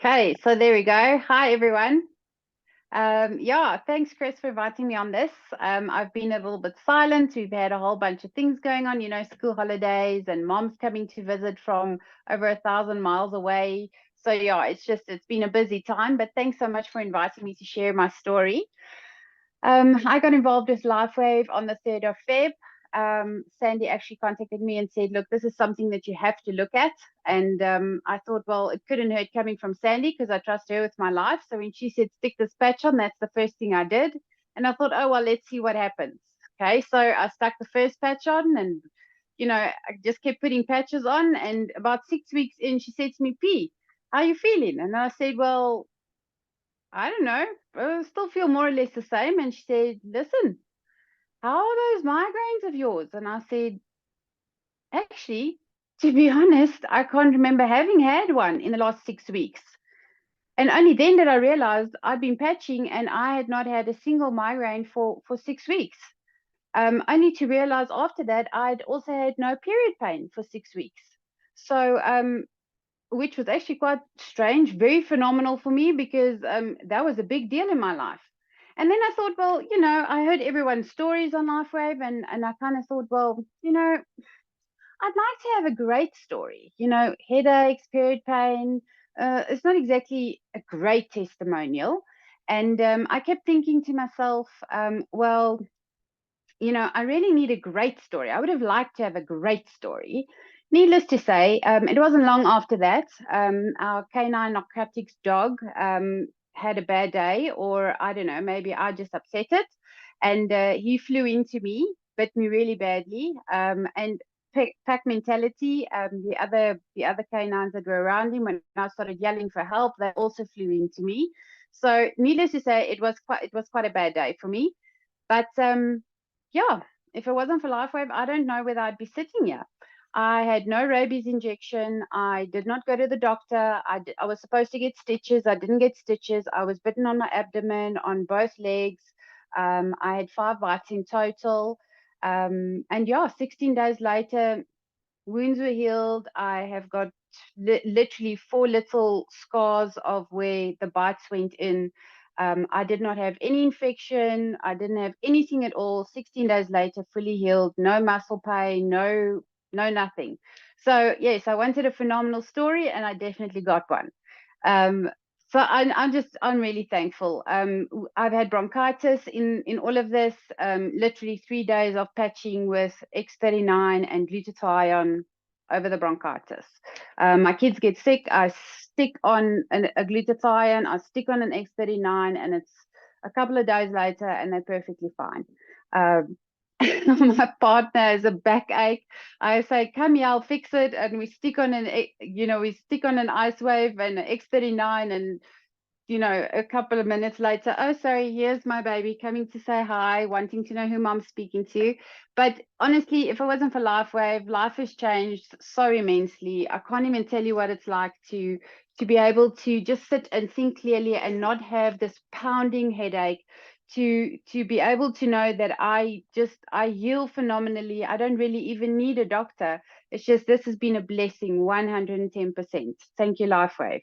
Okay, so there we go. Hi, everyone. Yeah, thanks, Chris, for inviting me on this. I've been a little bit silent. We've had a whole bunch of things going on, school holidays and mom's coming to visit from over 1,000 miles away. So yeah, it's been a busy time, but thanks so much for inviting me to share my story. I got involved with LifeWave on the 3rd of Feb. Sandy actually contacted me and said, look, this is something that you have to look at. And I thought, well, it couldn't hurt coming from Sandy because I trust her with my life. So when she said, stick this patch on, that's the first thing I did. And I thought, oh, well, let's see what happens. Okay, so I stuck the first patch on and, I just kept putting patches on. And about 6 weeks in, she said to me, P, how are you feeling? And I said, well, I don't know. I still feel more or less the same. And she said, listen, how are those migraines of yours? And I said, actually, to be honest, I can't remember having had one in the last 6 weeks. And only then did I realize I'd been patching and I had not had a single migraine for 6 weeks. Only to realize after that I'd also had no period pain for 6 weeks. So, which was actually quite strange, very phenomenal for me because that was a big deal in my life. And then I thought, well, I heard everyone's stories on LifeWave, and I kind of thought, well, I'd like to have a great story, headaches, period pain. It's not exactly a great testimonial. And I kept thinking to myself, well, I really need a great story. I would have liked to have a great story. Needless to say, it wasn't long after that. Our canine narcotics dog had a bad day, or I don't know, maybe I just upset it. And he flew into me, bit me really badly. And pack mentality. The other canines that were around him, when I started yelling for help, they also flew into me. So, needless to say, it was quite a bad day for me. But yeah, if it wasn't for LifeWave, I don't know whether I'd be sitting here. I had no rabies injection. I did not go to the doctor. I was supposed to get stitches. I didn't get stitches. I was bitten on my abdomen, on both legs. I had 5 bites in total. And yeah, 16 days later, wounds were healed. I have got literally 4 little scars of where the bites went in. I did not have any infection. I didn't have anything at all. 16 days later, fully healed, no muscle pain, no nothing. So yes, I wanted a phenomenal story, and I definitely got one. Um, so I'm really thankful. I've had bronchitis in all of this. Literally 3 days of patching with X39 and glutathione over the bronchitis. My kids get sick. I stick on a glutathione. I stick on an X39, and it's a couple of days later, and they're perfectly fine. Um, my partner has a backache. I say, come here, I'll fix it. And we stick on an ice wave and an X39, and a couple of minutes later, oh, sorry, here's my baby coming to say hi, wanting to know who mom's speaking to. But honestly, if it wasn't for LifeWave, life has changed so immensely. I can't even tell you what it's like to be able to just sit and think clearly and not have this pounding headache, to be able to know that I heal phenomenally. I don't really even need a doctor. It's just, this has been a blessing, 110%. Thank you, LifeWave.